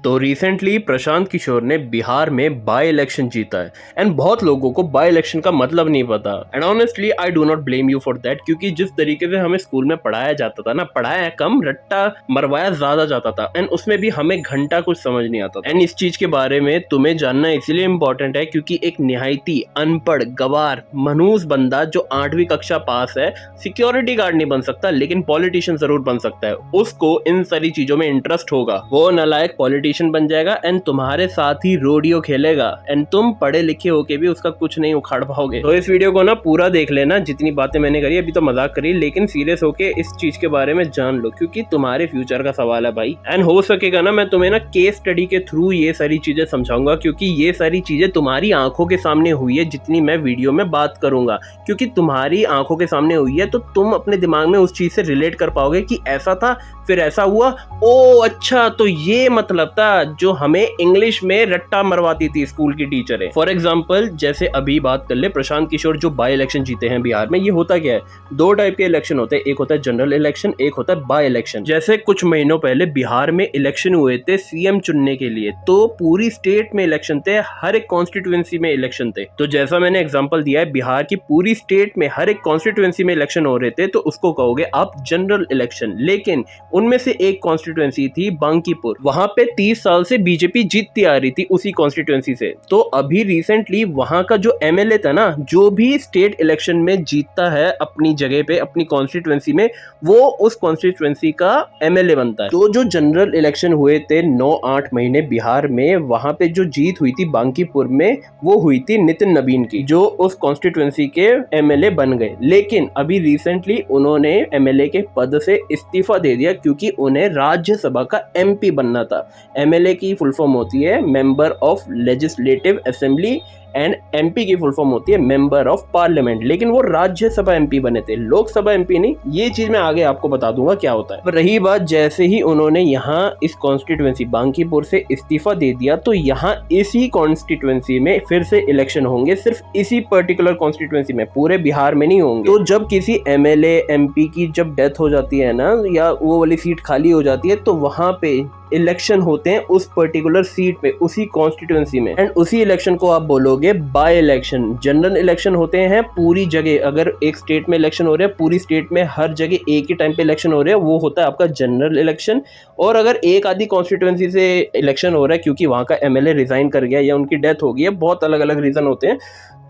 तो रिसेंटली प्रशांत किशोर ने बिहार में बाय इलेक्शन जीता है एंड बहुत लोगों को बाय इलेक्शन का मतलब नहीं पता and honestly I do not blame you for that, क्योंकि जिस तरीके से हमें स्कूल में पढ़ाया जाता था ना, पढ़ाया कम रट्टा मरवाया ज्यादा जाता था एंड उसमें भी हमें घंटा कुछ समझ नहीं आता था। एंड इस चीज के बारे में तुम्हें जानना इसलिए इम्पोर्टेंट है क्योंकि एक निहायती अनपढ़ गवार मनूस बंदा जो 8वीं कक्षा पास है सिक्योरिटी गार्ड नहीं बन सकता, लेकिन पॉलिटिशियन जरूर बन सकता है। उसको इन सारी चीजों में इंटरेस्ट होगा, वो नालायक पॉलिटिशियन बन जाएगा एंड तुम्हारे साथ ही रोडियो खेलेगा एंड तुम पढ़े लिखे होके भी उसका कुछ नहीं उखाड़ पाओगे। तो इस वीडियो को ना पूरा देख लेना, जितनी बातें मैंने करी अभी तो मजाक करी, लेकिन सीरियस होके इस चीज के बारे में जान लो क्योंकि तुम्हारे फ्यूचर का सवाल है भाई। एंड हो सकेगा ना मैं तुम्हें ना केस स्टडी के थ्रू ये सारी चीजें समझाऊंगा, क्योंकि ये सारी चीजें तुम्हारी आंखों के सामने हुई है जितनी मैं वीडियो में बात करूंगा, क्योंकि तुम्हारी आंखों के सामने हुई है तो तुम अपने दिमाग में उस चीज से रिलेट कर पाओगे कि ऐसा था फिर ऐसा हुआ, ओ अच्छा तो ये मतलब था जो हमें इंग्लिश में रट्टा मरवाती थी स्कूल की टीचरें। फॉर एग्जांपल जैसे अभी बात कर ले प्रशांत किशोर जो बाय इलेक्शन जीते हैं बिहार में, ये होता क्या है, दो टाइप के इलेक्शन होते हैं, एक होता है जनरल इलेक्शन, एक होता है बाय इलेक्शन। जैसे कुछ महीनों पहले बिहार में इलेक्शन हुए थे सीएम चुनने के लिए, तो पूरी स्टेट में इलेक्शन थे, हर एक कॉन्स्टिट्यूएंसी में इलेक्शन थे। तो जैसा मैंने एग्जाम्पल दिया है बिहार की पूरी स्टेट में हर एक कॉन्स्टिट्यूएंसी में इलेक्शन हो रहे थे, तो उसको कहोगे आप जनरल इलेक्शन। लेकिन उनमें से एक कॉन्स्टिट्यूएंसी थी बांकीपुर, वहां पे 30 साल से बीजेपी जीतती आ रही थी उसी कॉन्स्टिट्यूएंसी से। तो अभी रिसेंटली वहां का जो एमएलए था ना, जो भी स्टेट इलेक्शन में जीतता है अपनी जगह पे अपनी कॉन्स्टिट्यूएंसी में, वो उस कॉन्स्टिट्यूएंसी का एमएलए बनता है। तो जो जनरल इलेक्शन हुए थे 9-8 महीने बिहार में, वहां पे जो जीत हुई थी बांकीपुर में वो हुई थी नितिन नबीन की, जो उस कॉन्स्टिट्यूएंसी के एमएलए बन गए। लेकिन अभी रिसेंटली उन्होंने एमएलए के पद से इस्तीफा दे दिया क्योंकि उन्हें राज्यसभा का एमपी बनना था। एमएलए की फुल फॉर्म होती है member of legislative assembly and MP की फुल फॉर्म होती है मेंबर ऑफ पार्लियामेंट, लेकिन वो राज्यसभा एमपी बने थे, लोकसभा एमपी नहीं। ये चीज मैं आगे आपको बता दूंगा क्या होता है। पर रही बात जैसे ही उन्होंने यहाँ इस कॉन्स्टिट्यूएंसी बांकीपुर से इस्तीफा दे दिया, तो यहाँ इसी कॉन्स्टिट्यूएंसी में फिर से इलेक्शन होंगे, सिर्फ इसी पर्टिकुलर कॉन्स्टिट्यूएंसी में, पूरे बिहार में नहीं होंगे। तो जब किसी एमएलए एमपी की जब डेथ हो जाती है ना, या वो वाली सीट खाली हो जाती है, तो वहां पे इलेक्शन होते हैं उस पर्टिकुलर सीट पे, उसी कॉन्स्टिट्यूएंसी में, एंड उसी इलेक्शन को आप बोलोगे बाय इलेक्शन। जनरल इलेक्शन होते हैं पूरी जगह, अगर एक स्टेट में इलेक्शन हो रहे हैं पूरी स्टेट में हर जगह एक ही टाइम पे इलेक्शन हो रहे हैं, वो होता है आपका जनरल इलेक्शन। और अगर एक आधी कॉन्स्टिट्यूएंसी से इलेक्शन हो रहा है क्योंकि वहां का एमएलए रिजाइन कर गया या उनकी डेथ हो गई है, बहुत अलग अलग रीजन होते हैं,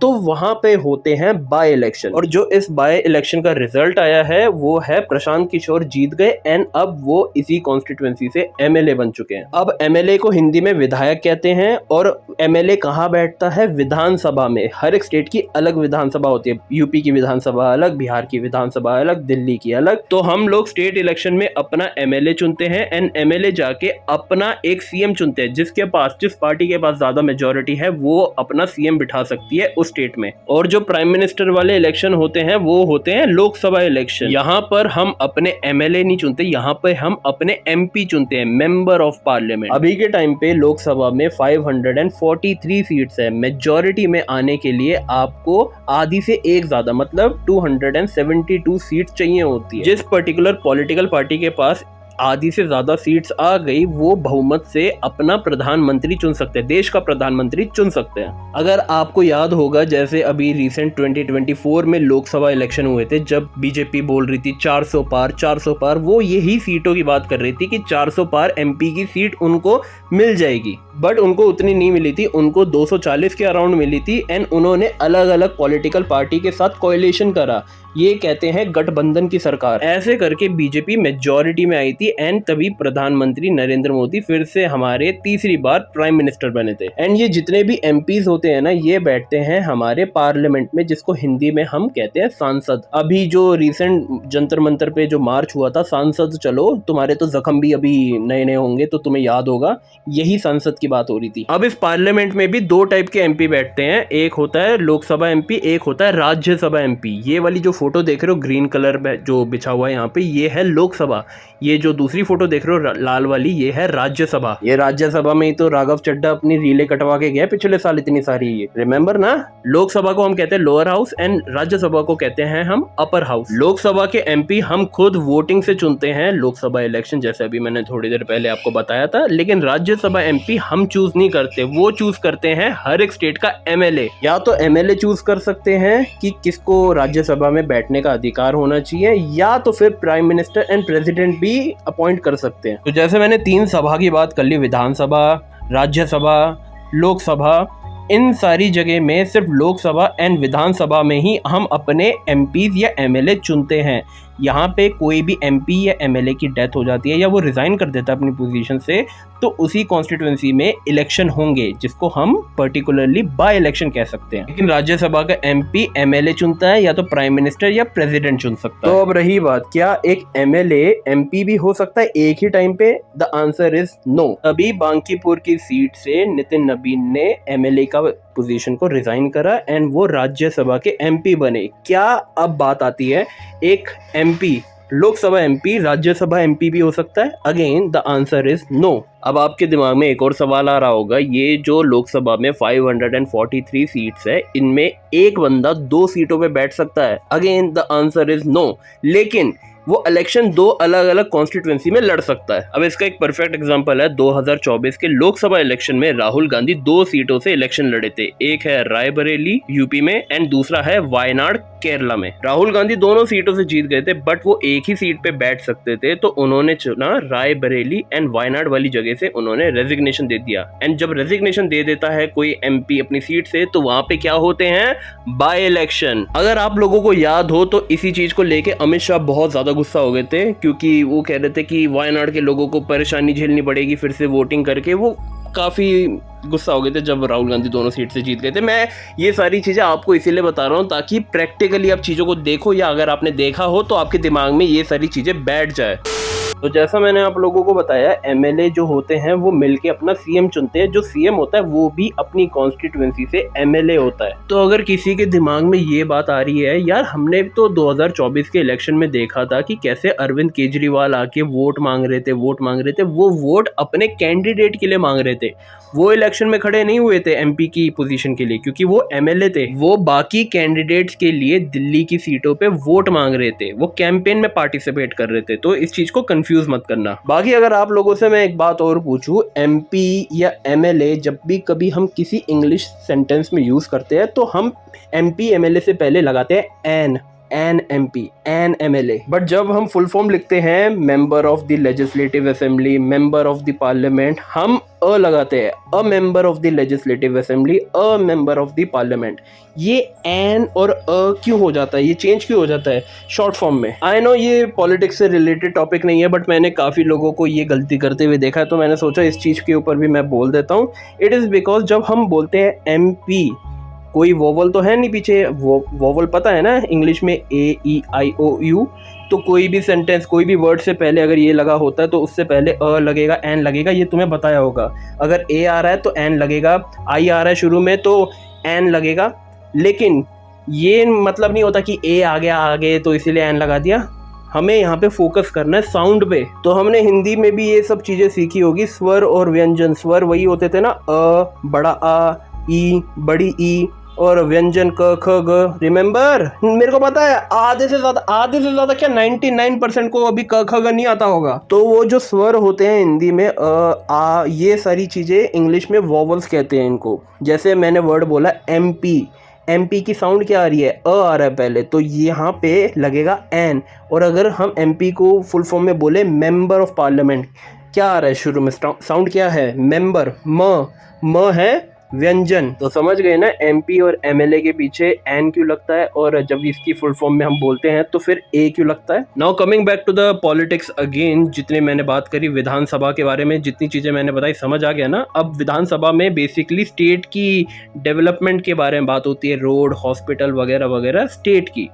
तो वहां पे होते हैं बाय इलेक्शन। और जो इस बाय इलेक्शन का रिजल्ट आया है वो है प्रशांत किशोर जीत गए एंड अब वो इसी कॉन्स्टिट्यूएंसी से एमएलए बन चुके हैं। अब एमएलए को हिंदी में विधायक कहते हैं, और एमएलए कहाँ बैठता है, विधानसभा में। हर एक स्टेट की अलग विधानसभा होती है, यूपी की विधानसभा अलग, बिहार की विधानसभा अलग, दिल्ली की अलग। तो हम लोग स्टेट इलेक्शन में अपना एमएलए चुनते हैं एंड एमएलए जाके अपना एक सीएम चुनते हैं, जिसके पास, जिस पार्टी के पास ज्यादा मेजोरिटी है वो अपना सीएम बिठा सकती है उस स्टेट में। और जो प्राइम मिनिस्टर वाले इलेक्शन होते हैं वो होते हैं लोकसभा इलेक्शन। यहाँ पर हम अपने एमएलए नहीं चुनते, यहाँ पर हम अपने एमपी चुनते हैं, मेंबर ऑफ पार्लियामेंट। अभी के टाइम पे लोकसभा में 543 सीट्स है। मेजॉरिटी में आने के लिए आपको आधी से एक ज्यादा मतलब 272 सीट्स चाहिए होती है। जिस पर्टिकुलर पॉलिटिकल पार्टी के पास आधी से ज्यादा सीट्स आ गई, वो बहुमत से अपना प्रधानमंत्री चुन सकते हैं, देश का प्रधानमंत्री चुन सकते हैं। अगर आपको याद होगा जैसे अभी रिसेंट 2024 में लोकसभा इलेक्शन हुए थे, जब बीजेपी बोल रही थी 400 पार 400 पार, वो यही सीटों की बात कर रही थी कि 400 पार एमपी की सीट उनको मिल जाएगी, बट उनको उतनी नहीं मिली थी, उनको 240 के अराउंड मिली थी एंड उन्होंने अलग अलग पॉलिटिकल पार्टी के साथ कोएलिशन करा, ये कहते हैं गठबंधन की सरकार। ऐसे करके बीजेपी मेजॉरिटी में आई थी एंड तभी प्रधानमंत्री नरेंद्र मोदी फिर से हमारे तीसरी बार प्राइम मिनिस्टर बने थे। एंड ये जितने भी एमपीज होते हैं ना, ये बैठते हैं हमारे पार्लियामेंट में, जिसको हिंदी में हम कहते हैं सांसद। अभी जो रिसेंट जंतर मंतर पे जो मार्च हुआ था, सांसद चलो, तुम्हारे तो जख्म भी अभी नए नए होंगे तो तुम्हें याद होगा, यही सांसद की बात हो रही थी। अब इस पार्लियामेंट में भी दो टाइप के एमपी बैठते हैं, एक होता है लोकसभा एमपी, एक होता है राज्यसभा एमपी। ये वाली जो फोटो देख रहे हो ग्रीन कलर में जो बिछा हुआ है यहाँ पे, ये है लोकसभा। ये जो जो दूसरी फोटो देख रहे हो लाल वाली, ये है राज्यसभा। ये राज्यसभा में ही तो राघव चड्ढा अपनी रीले कटवा के गया पिछले साल इतनी सारी, ये रिमेम्बर ना। लोकसभा को हम कहते हैं लोअर हाउस एंड राज्यसभा को कहते हैं हम अपर हाउस। लोकसभा के एमपी हम खुद वोटिंग से चुनते हैं लोकसभा इलेक्शन, जैसे अभी मैंने थोड़ी देर पहले आपको बताया था। लेकिन राज्यसभा एमपी हम चूज नहीं करते, वो चूज करते हैं हर एक स्टेट का एमएलए। या तो एमएलए चूज कर सकते हैं कि किसको राज्यसभा में बैठने का अधिकार होना चाहिए, या तो फिर प्राइम मिनिस्टर एंड प्रेसिडेंट भी अपॉइंट कर सकते हैं। तो जैसे मैंने 3 सभा की बात कर ली, विधानसभा, राज्यसभा, लोकसभा, इन सारी जगह में सिर्फ लोकसभा एंड विधानसभा में ही हम अपने एमपीज या एमएलए चुनते हैं। यहाँ पे कोई भी एमपी या एमएलए की डेथ हो जाती है या वो रिजाइन कर देता है अपनी पोजीशन से, तो उसी कॉन्स्टिट्यूएंसी में इलेक्शन होंगे, जिसको हम पर्टिकुलरली बाय इलेक्शन कह सकते हैं। लेकिन राज्यसभा का एमपी एमएलए चुनता है, या तो प्राइम मिनिस्टर या प्रेसिडेंट चुन सकता है। तो अब रही बात, क्या एक एमएलए एमपी भी हो सकता है एक ही टाइम पे? The answer is no. अभी बांकीपुर की सीट से नितिन नबीन ने एमएलए का पोजीशन को रिजाइन करा एंड वो राज्यसभा के एमपी बने। क्या अब बात आती है, एक MP Lok Sabha MP Rajya Sabha MP भी हो सकता है? Again the answer is no. अब आपके दिमाग में एक और सवाल आ रहा होगा, ये जो लोकसभा में 543 सीट्स है, इनमें एक बंदा 2 सीटों पे बैठ सकता है? Again the answer is no. लेकिन वो इलेक्शन 2 अलग अलग कॉन्स्टिट्यूएंसी में लड़ सकता है। अब इसका एक परफेक्ट एग्जांपल है 2024 के लोकसभा इलेक्शन में राहुल गांधी 2 सीटों से इलेक्शन लड़े थे। एक है रायबरेली यूपी में एंड दूसरा है वायनाड केरला में। राहुल गांधी दोनों सीटों से जीत गए थे, बट वो एक ही सीट पे बैठ सकते थे, तो उन्होंने चुना रायबरेली एंड वायनाड वाली जगह से उन्होंने रेजिग्नेशन दे दिया। एंड जब रेजिग्नेशन दे देता है कोई एमपी अपनी सीट से, तो वहां पे क्या होते हैं? By election. अगर आप लोगों को याद हो तो इसी चीज को लेके अमित शाह बहुत ज्यादा गुस्सा हो गए थे, क्योंकि वो कह रहे थे कि वायनाड के लोगों को परेशानी झेलनी पड़ेगी फिर से वोटिंग करके। वो काफी गुस्सा हो गए थे जब राहुल गांधी दोनों सीट से जीत गए थे। मैं ये सारी चीजें आपको इसीलिए बता रहा हूँ ताकि प्रैक्टिकली आप चीजों को देखो, या अगर आपने देखा हो तो आपके दिमाग में ये सारी चीजें बैठ जाए। तो जैसा मैंने आप लोगों को बताया, एमएलए जो होते हैं वो मिलके अपना सीएम चुनते हैं। जो सीएम होता है वो भी अपनी कॉन्स्टिट्यूएंसी से एमएलए होता है। तो अगर किसी के दिमाग में ये बात आ रही है, यार हमने तो 2024 के इलेक्शन में देखा था कि कैसे अरविंद केजरीवाल आके वोट मांग रहे थे, वो वोट अपने कैंडिडेट के लिए मांग रहे थे। वो इलेक्शन में खड़े नहीं हुए थे एमपी की पोजीशन के लिए, क्योंकि वो एमएलए थे। वो बाकी कैंडिडेट्स के लिए दिल्ली की सीटों पे वोट मांग रहे थे, वो कैंपेन में पार्टिसिपेट कर रहे थे। तो इस चीज को कंफ्यूज मत करना। बाकी अगर आप लोगों से मैं एक बात और पूछूं, एमपी या एमएलए जब भी कभी हम किसी इंग्लिश सेंटेंस में यूज करते हैं तो हम एमपी एमएलए से पहले लगाते हैं an MP, an MLA. But जब हम फुल फॉर्म लिखते हैं, member of the legislative assembly, member of the parliament, हम अ लगाते हैं, a member of the legislative assembly, a member of the parliament. ये एन और अ क्यों हो जाता है, ये चेंज क्यों हो जाता है शॉर्ट फॉर्म में? आई नो ये पॉलिटिक्स से रिलेटेड टॉपिक नहीं है, बट मैंने काफ़ी लोगों को ये गलती करते हुए देखा है, तो मैंने सोचा इस चीज़ के ऊपर भी मैं बोल देता हूँ। इट इज़ बिकॉज जब हम बोलते हैं एमपी, कोई वोवल तो है नहीं पीछे, वोवल पता है ना इंग्लिश में AEIOU। तो कोई भी सेंटेंस, कोई भी वर्ड से पहले अगर ये लगा होता है तो उससे पहले अ लगेगा, एन लगेगा, ये तुम्हें बताया होगा। अगर ए आ रहा है तो एन लगेगा, आई आ रहा है शुरू में तो एन लगेगा। लेकिन ये मतलब नहीं होता कि ए आ गया आगे तो इसीलिए एन लगा दिया। हमें यहाँ पे फोकस करना है साउंड पे। तो हमने हिंदी में भी ये सब चीज़ें सीखी होगी, स्वर और व्यंजन। स्वर वही होते थे ना, अ बड़ा आ, ई बड़ी ई, और व्यंजन क ख ग। रिमेम्बर? मेरे को पता है आधे से ज्यादा क्या 99% को अभी क ख ग नहीं आता होगा। तो वो जो स्वर होते हैं हिंदी में आ, ये सारी चीजें इंग्लिश में वोवल्स कहते हैं इनको। जैसे मैंने वर्ड बोला एमपी की साउंड क्या आ रही है? अ आ रहा है पहले, तो यहाँ पे लगेगा एन। और अगर हम एमपी को फुल फॉर्म में बोले मेंबर ऑफ पार्लियामेंट, क्या आ रहा है शुरू में? साउंड क्या है? मेंबर। म है व्यंजन। तो समझ गए ना एमपी और एमएलए के पीछे एन क्यों लगता है, और जब इसकी फुल फॉर्म में हम बोलते हैं तो फिर ए क्यों लगता है। Now coming back to the politics again, जितने मैंने बात करी विधानसभा के बारे में, जितनी चीजें मैंने बताई समझ आ गया ना। अब विधानसभा में बेसिकली स्टेट की डेवलपमेंट के बारे में बात होती है, रोड, हॉस्पिटल वगैरह वगैरह स्टेट की।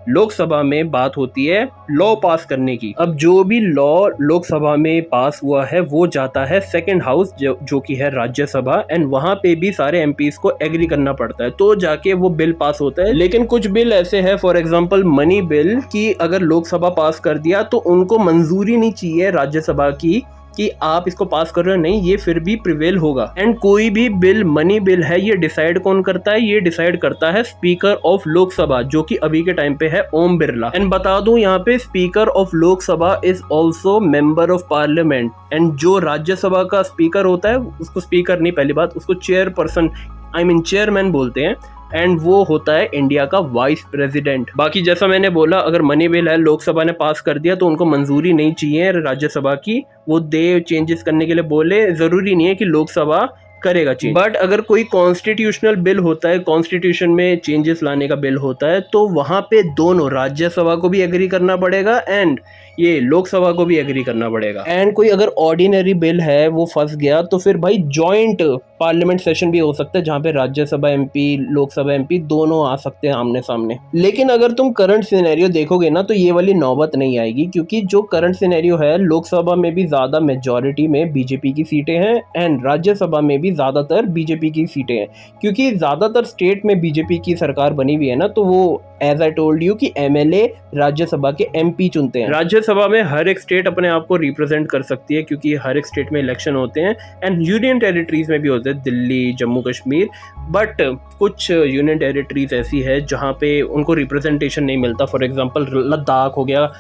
लोकसभा में बात होती है लॉ पास करने की। अब जो भी लॉ लोकसभा में पास हुआ है वो जाता है सेकंड हाउस जो कि है राज्यसभा, एंड वहां पे भी सारे एमपीज को एग्री करना पड़ता है तो जाके वो बिल पास होता है। लेकिन कुछ बिल ऐसे है, फॉर एग्जांपल मनी बिल, की अगर लोकसभा पास कर दिया तो उनको मंजूरी नहीं चाहिए राज्यसभा की कि आप इसको पास कर रहे हो, नहीं, ये फिर भी प्रिवेल होगा। एंड कोई भी बिल मनी बिल है ये डिसाइड कौन करता है, ये डिसाइड करता है स्पीकर ऑफ लोकसभा, जो कि अभी के टाइम पे है ओम बिरला। एंड बता दूं यहाँ पे speaker of Lok Sabha is also member of parliament, and जो राज्यसभा का स्पीकर होता है उसको स्पीकर नहीं, पहली बात उसको चेयरपर्सन चेयरमैन बोलते हैं, एंड वो होता है इंडिया का वाइस प्रेसिडेंट। बाकी जैसा मैंने बोला, अगर मनी बिल है लोकसभा ने पास कर दिया तो उनको मंजूरी नहीं चाहिए राज्यसभा की, वो दे चेंजेस करने के लिए बोले, जरूरी नहीं है कि लोकसभा करेगा चेंज। बट अगर कोई कॉन्स्टिट्यूशनल बिल होता है, कॉन्स्टिट्यूशन में चेंजेस लाने का बिल होता है, तो वहां पे दोनों राज्यसभा को भी एग्री करना पड़ेगा एंड ये लोकसभा को भी एग्री करना पड़ेगा। एंड कोई अगर ऑर्डिनरी बिल है वो फंस गया तो फिर भाई जॉइंट पार्लियामेंट सेशन भी हो सकता है जहां पे राज्यसभा एमपी लोकसभा एमपी दोनों आ सकते हैं आमने सामने। लेकिन अगर तुम करंट सिनेरियो देखोगे ना तो ये वाली नौबत नहीं आएगी, क्योंकि जो करंट सिनेरियो है लोकसभा में भी ज्यादा मेजॉरिटी में बीजेपी की सीटें हैं एंड राज्यसभा में भी ज्यादातर बीजेपी की सीटें हैं, क्योंकि ज्यादातर स्टेट में बीजेपी की सरकार बनी हुई है ना, तो वो एज आई टोल्ड यू कि एमएलए राज्यसभा के एमपी चुनते हैं। राज्यसभा में हर एक स्टेट अपने आप को रिप्रेजेंट कर सकती है क्योंकि हर एक स्टेट में इलेक्शन होते हैं, एंड यूनियन टेरिटरीज में भी होते हैं, दिल्ली, जम्मू कश्मीर। बट कुछ यूनियन टेरिटरीज ऐसी है जहाँ पे उनको रिप्रेजेंटेशन नहीं मिलता, फॉर एग्जाम्पल लद्दाख हो गया,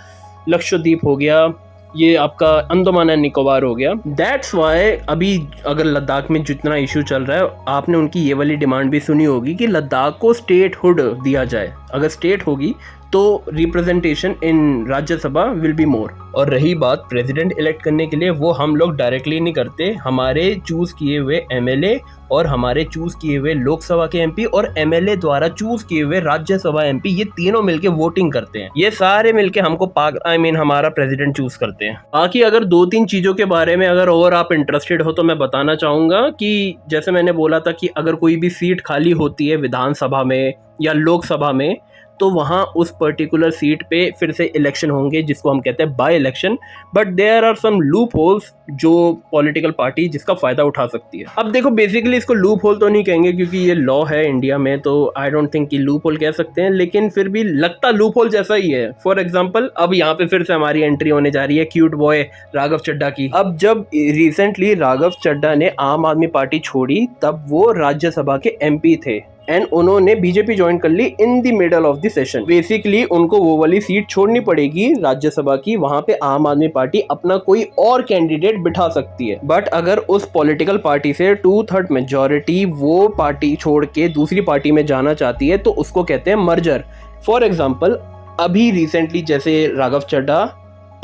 लक्षद्वीप हो गया, ये आपका अंडमान एंड निकोबार हो गया। दैट्स वाई अभी अगर लद्दाख में जितना इशू चल रहा है, आपने उनकी ये वाली डिमांड भी सुनी होगी कि लद्दाख को स्टेटहुड दिया जाए। अगर स्टेट होगी तो representation in Rajya Sabha will be more. और रही बात प्रेसिडेंट इलेक्ट करने के लिए, वो हम लोग डायरेक्टली नहीं करते, हमारे चूज किए हुए एमएलए और हमारे चूज किए हुए लोकसभा के एमपी और एमएलए द्वारा चूज किए हुए राज्यसभा एमपी, ये तीनों मिलके वोटिंग करते हैं। ये सारे मिलके हमको हमारा प्रेसिडेंट चूज करते हैं। बाकी अगर 2-3 चीजों के बारे में अगर और आप इंटरेस्टेड हो तो मैं बताना चाहूंगा कि जैसे मैंने बोला था कि अगर कोई भी सीट खाली होती है विधानसभा में या लोकसभा में, तो वहाँ उस पर्टिकुलर सीट पे फिर से इलेक्शन होंगे जिसको हम कहते हैं by election. But there are some loophole जो पॉलिटिकल पार्टी जिसका फ़ायदा उठा सकती है। अब देखो बेसिकली इसको लूप होल तो नहीं कहेंगे क्योंकि ये लॉ है इंडिया में, तो आई डोंट थिंक कि लूप होल कह सकते हैं, लेकिन फिर भी लगता लूप होल जैसा ही है। फॉर एग्जाम्पल अब यहाँ पे फिर से हमारी एंट्री होने जा रही है क्यूट बॉय राघव चड्ढा की। अब जब रिसेंटली राघव चड्ढा ने आम आदमी पार्टी छोड़ी तब वो राज्यसभा के एमपी थे एंड उन्होंने बीजेपी ज्वाइन कर ली in the middle of the session. Basically उनको वो वाली सीट छोड़नी पड़ेगी राज्यसभा की, वहां पे आम आदमी पार्टी अपना कोई और कैंडिडेट बिठा सकती है। बट अगर उस पॉलिटिकल पार्टी से 2/3 मेजॉरिटी वो पार्टी छोड़ के दूसरी पार्टी में जाना चाहती है तो उसको कहते हैं मर्जर। फॉर एग्जाम्पल अभी रिसेंटली जैसे राघव चड्ढा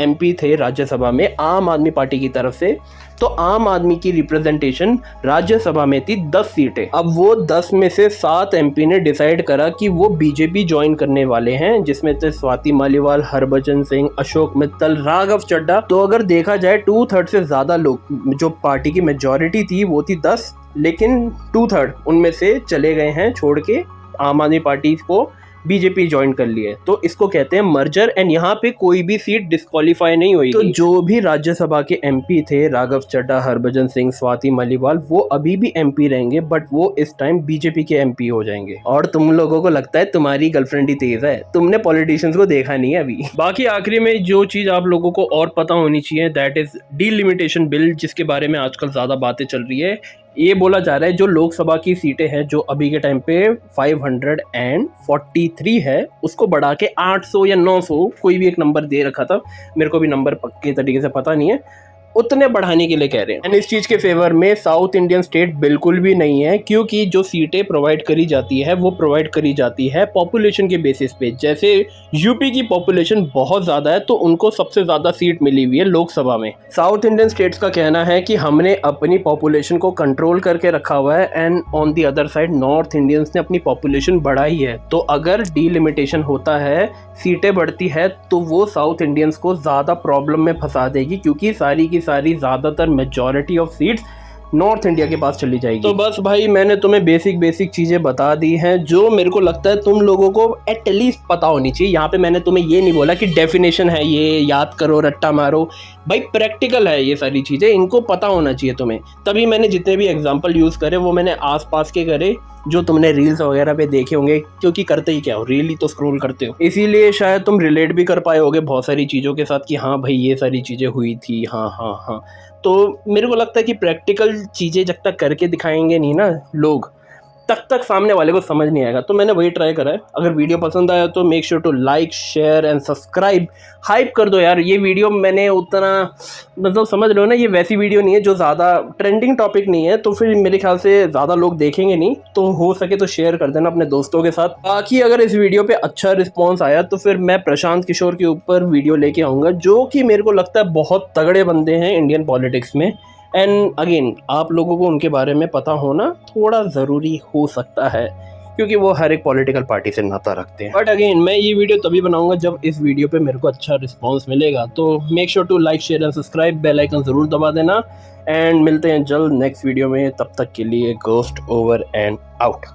एमपी थे राज्यसभा में आम आदमी पार्टी की तरफ से, तो आम आदमी की रिप्रेजेंटेशन राज्यसभा में थी 10 सीटें। अब वो 10 में से 7 एमपी ने डिसाइड करा कि वो बीजेपी ज्वाइन करने वाले हैं, जिसमें थे स्वाति मालीवाल, हरभजन सिंह, अशोक मित्तल, राघव चड्ढा। तो अगर देखा जाए 2/3 से ज्यादा लोग, जो पार्टी की मेजॉरिटी थी वो थी 10, लेकिन 2/3 उनमें से चले गए हैं छोड़ के आम आदमी पार्टी को बीजेपी ज्वाइन कर लिए, तो इसको कहते हैं मर्जर। एंड यहाँ पे कोई भी सीट डिस्क्वालीफाई नहीं हुई। तो जो भी राज्यसभा के एमपी थे राघव चड्ढा, हरभजन सिंह, स्वाति मालीवाल, वो अभी भी एमपी रहेंगे, बट वो इस टाइम बीजेपी के एमपी हो जाएंगे। और तुम लोगों को लगता है तुम्हारी गर्लफ्रेंड ही तेज है, तुमने पॉलिटिशियंस को देखा नहीं है अभी। बाकी आखिरी में जो चीज आप लोगों को और पता होनी चाहिए, दैट इज डिलिमिटेशन बिल, जिसके बारे में आजकल ज्यादा बातें चल रही है। ये बोला जा रहा है जो लोकसभा की सीटें हैं जो अभी के टाइम पे 543 है, उसको बढ़ा के 800 या 900 कोई भी एक नंबर दे रखा था, मेरे को भी नंबर पक्के तरीके से पता नहीं है, उतने बढ़ाने के लिए कह रहे हैं। एंड इस चीज के फेवर में साउथ इंडियन स्टेट बिल्कुल भी नहीं है, क्योंकि जो सीटें प्रोवाइड करी जाती है वो प्रोवाइड करी जाती है पॉपुलेशन के बेसिस पे। जैसे यूपी की पॉपुलेशन बहुत ज्यादा है तो उनको सबसे ज्यादा सीट मिली हुई है लोकसभा में। साउथ इंडियन स्टेट्स का कहना है कि हमने अपनी पॉपुलेशन को कंट्रोल करके रखा हुआ है, and on the other side north Indians ने अपनी पॉपुलेशन बढ़ाई है। तो अगर डिलिमिटेशन होता है, सीटें बढ़ती है, तो वो साउथ इंडियंस को ज्यादा प्रॉब्लम में फंसा देगी, क्योंकि सारी की सारी ज्यादातर majority of seats north India के पास चली जाएगी। तो बस भाई मैंने तुम्हें बेसिक चीज़ें बता दी हैं जो मेरे को लगता है तुम लोगों को एटलीस्ट पता होनी चाहिए। यहाँ पे मैंने तुम्हें ये नहीं बोला कि डेफिनेशन है ये याद करो रट्टा मारो, भाई प्रैक्टिकल है ये सारी चीज़ें, इनको पता होना चाहिए तुम्हें। तभी मैंने जितने भी एग्जाम्पल यूज़ करे वो मैंने आसपास के करे जो तुमने रील्स वगैरह पे देखे होंगे, क्योंकि करते ही क्या हो, रील ही तो स्क्रॉल करते हो, इसीलिए शायद तुम रिलेट भी कर पाए होगे बहुत सारी चीज़ों के साथ कि हाँ भाई ये सारी चीज़ें हुई थी। हाँ हाँ हाँ, तो मेरे को लगता है कि प्रैक्टिकल चीज़ें जब तक करके दिखाएंगे नहीं ना लोग, तक सामने वाले को समझ नहीं आएगा। तो मैंने वही ट्राई करा है। अगर वीडियो पसंद आया तो make sure to like share and subscribe. Hype कर दो यार, ये वीडियो मैंने उतना मतलब समझ रहे हो ना, ये वैसी वीडियो नहीं है जो ज़्यादा ट्रेंडिंग टॉपिक नहीं है, तो फिर मेरे ख्याल से ज़्यादा लोग देखेंगे नहीं, तो हो सके तो शेयर कर देना अपने दोस्तों के साथ। बाकी अगर इस वीडियो पे अच्छा रिस्पॉन्स आया तो फिर मैं प्रशांत किशोर के ऊपर वीडियो लेके आऊँगा, जो कि मेरे को लगता है बहुत तगड़े बंदे हैं इंडियन पॉलिटिक्स में। एंड अगेन आप लोगों को उनके बारे में पता होना थोड़ा ज़रूरी हो सकता है, क्योंकि वो हर एक पॉलिटिकल पार्टी से नाता रखते हैं। बट अगेन मैं ये वीडियो तभी बनाऊंगा जब इस वीडियो पे मेरे को अच्छा रिस्पांस मिलेगा। तो make sure to like share and subscribe, bell icon ज़रूर दबा देना। एंड मिलते हैं जल्द नेक्स्ट वीडियो में, तब तक के लिए गोस्ट ओवर एंड आउट।